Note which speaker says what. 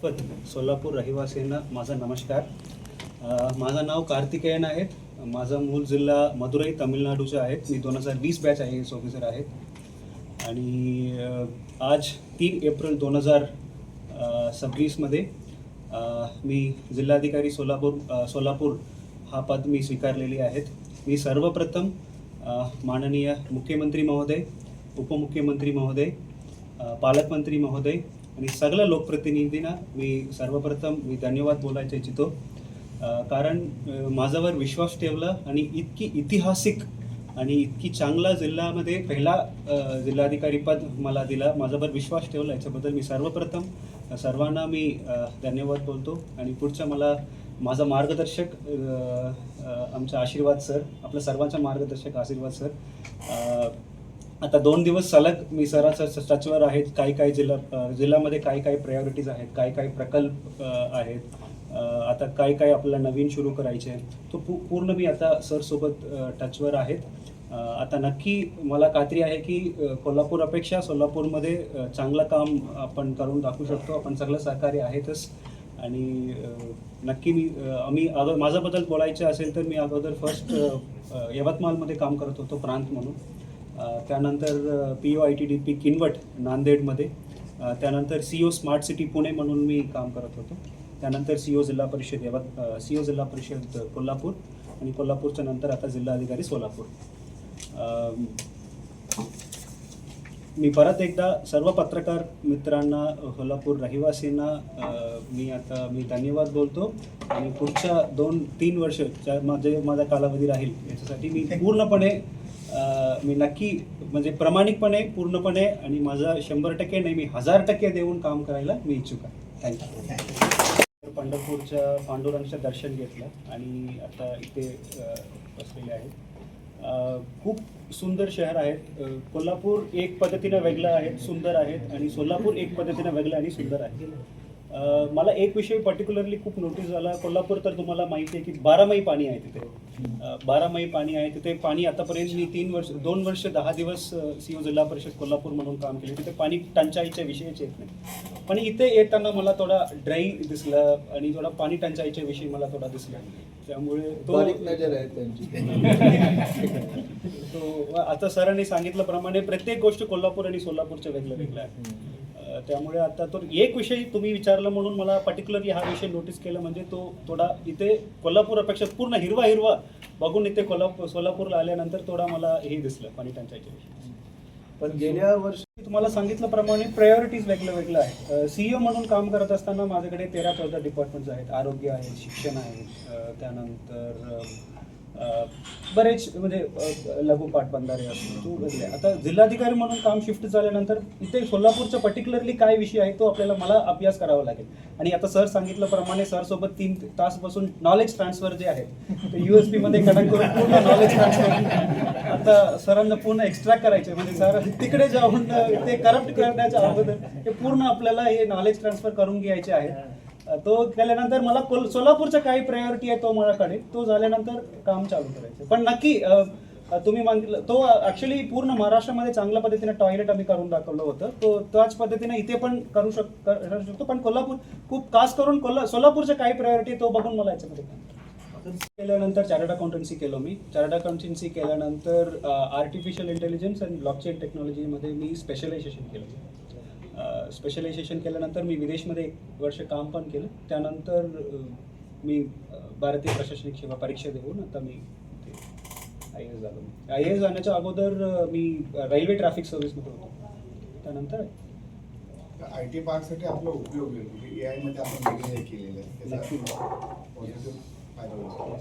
Speaker 1: मार्फत सोलापूर रहिवासींना माझा नमस्कार. माझं नाव कार्तिकेयन आहे. माझा मूळ जिल्हा मदुरई तमिळनाडूचा आहे. मी 2020 बॅच IAS ऑफिसर आहे आणि आज 3 एप्रिल 2026 मध्ये मी जिल्हाधिकारी सोलापूर हा पद मी स्वीकारलेली आहेत. मी सर्वप्रथम माननीय मुख्यमंत्री महोदय, उपमुख्यमंत्री महोदय, पालकमंत्री महोदय आणि सगळ्या लोकप्रतिनिधींना मी सर्वप्रथम धन्यवाद बोलायचे इच्छितो. कारण माझ्यावर विश्वास ठेवला आणि इतकी ऐतिहासिक आणि इतकी चांगला जिल्ह्यामध्ये पहिला जिल्हाधिकारी पद मला दिला, माझ्यावर विश्वास ठेवला, याच्याबद्दल मी सर्वप्रथम सर्वांना मी धन्यवाद बोलतो. आणि पुढचा माझा मार्गदर्शक आमचा आशीर्वाद सर, आपल्या सर्वांचा मार्गदर्शक आशीर्वाद सर. आता 2 दिवस सलग मी सरांच्या टचवर आहेत. काही जिल्ह्यामध्ये काही प्रायोरिटीज आहेत, काही प्रकल्प आहेत, आता काही आपल्याला नवीन सुरू करायचे आहे. तो पूर्ण मी आता सरसोबत टचवर आहेत. आता नक्की मला खात्री आहे की कोल्हापूरपेक्षा सोलापूरमध्ये चांगलं काम आपण करून दाखवू शकतो. आपण सगळं सहकार्य आहेतच. आणि नक्की माझ्याबद्दल बोलायचं असेल तर मी अगोदर फर्स्ट यवतमाळमध्ये काम करत होतो प्रांत म्हणून. त्यानंतर POITDP किनवट नांदेडमध्ये, त्यानंतर CO स्मार्ट सिटी पुणे म्हणून मी काम करत होतो. त्यानंतर CO जिल्हा परिषद कोल्हापूर आणि कोल्हापूरच्या नंतर आता जिल्हाधिकारी सोलापूर. मी परत एकदा सर्व पत्रकार मित्रांना, कोल्हापूर रहिवासींना मी धन्यवाद बोलतो. आणि पुढच्या 2-3 वर्ष माझा कालावधी राहील याच्यासाठी मी पूर्णपणे मी नक्की प्रामाणिकपणे पूर्णपणे आणि माझा 100% नाही, मी 1000% देऊन काम करायला मी इच्छुक आहे. थँक्यू. पंढरपूरच्या पांडुरंगाचं दर्शन घेतलं आणि आता इथे बसलेले आहेत. खूप सुंदर शहर आहेत. कोल्हापूर एक पद्धतीनं वेगळं आहे, सुंदर आहेत, आणि सोलापूर एक पद्धतीनं वेगळं आणि सुंदर आहे. मला एक विषय पर्टिक्युलरली खूप नोटीस झाला. कोल्हापूर तर तुम्हाला माहिती आहे की 12 पाणी आहे तिथे. 12 पाणी आहे तिथे. पाणी आतापर्यंत मी 2 वर्ष 10 दिवस CO जिल्हा परिषद कोल्हापूर म्हणून काम केले. तिथे पाणी टंचाईच्या विषयच येत नाही. पण इथे येताना मला थोडा ड्राई दिसलं आणि थोडा पाणी टंचाईच्या विषयी मला थोडा दिसला. त्यामुळे
Speaker 2: नजर आहे त्यांची.
Speaker 1: तो आता सरांनी सांगितल्याप्रमाणे प्रत्येक गोष्ट कोल्हापूर आणि सोलापूरच्या वेगळं आहे. त्यामुळे आता तो एक विषय तुम्ही विचारला म्हणून मला पर्टिक्युलरली हा विषय नोटीस केला. म्हणजे तो थोडा इथे कोल्हापूरपेक्षा पूर्ण हिरवा बघून इथे सोलापूरला आल्यानंतर थोडा मला हे दिसलं पाणी टंचाईच्या विषयी.
Speaker 2: पण गेल्या वर्षी
Speaker 1: तुम्हाला सांगितल्याप्रमाणे प्रायोरिटीज वेगळं आहे. CEO म्हणून काम करत असताना माझ्याकडे 13-14 डिपार्टमेंट्स आहेत. आरोग्य आहे, शिक्षण आहे, त्यानंतर बरेच लघु पाटबंधारे असतो वेगळे. आता जिल्हाधिकारी म्हणून काम शिफ्ट झाल्यानंतर इथे सोलापूरचा पर्टिक्युलरली काय विषय आहे तो मला अभ्यास करावा लागेल. आणि आता सर सांगितल्याप्रमाणे सरसोबत 3 तास बसून नॉलेज ट्रान्सफर जे आहे ते USB मध्ये कनेक्ट करून पूर्ण नॉलेज ट्रान्सफर आता सरांना पूर्ण एक्स्ट्रॅक्ट करायचे. सर तिकडे जाऊन ते करप्ट करण्याच्या अगोदर ते पूर्ण आपल्याला हे नॉलेज ट्रान्सफर करून घ्यायचे आहे. तो केल्यानंतर मला सोलापूरचा काही प्रायोरिटी आहे तो माझ्याकडे, तो झाल्यानंतर काम चालू करायचं. पण नक्की तुम्ही मागितलं तो ऍक्च्युली पूर्ण महाराष्ट्रामध्ये चांगल्या पद्धतीने टॉयलेट आम्ही करून दाखवलं होतं. तो त्याच पद्धतीने इथे पण करू शकतो. पण कोल्हापूर खूप खास करून सोलापूरचं काही प्रायोरिटी तो बघून मला याच्यामध्ये केल्यानंतर चार्टर्ड अकाउंटन्सी केलं मी. चार्टर्ड अकाउंटन्सी केल्यानंतर आर्टिफिशियल इंटेलिजन्स आणि ब्लॉकचेन टेक्नॉलॉजीमध्ये मी स्पेशलायझेशन केलं. स्पेशलायझेशन केल्यानंतर मी विदेशमध्ये 1 वर्ष काम पण केलं. त्यानंतर मी भारतीय प्रशासनिक सेवा परीक्षा देऊन आता मी IAS झालो. IAS जाण्याच्या अगोदर मी रेल्वे ट्रॅफिक सर्व्हिसमध्ये होतो. त्यानंतर
Speaker 3: IT पार्कसाठी आपला उपयोग आहे. AI मध्ये आपण केलेलं आहे.
Speaker 1: नक्की.
Speaker 3: पॉझिटिव्ह फायदा होतो.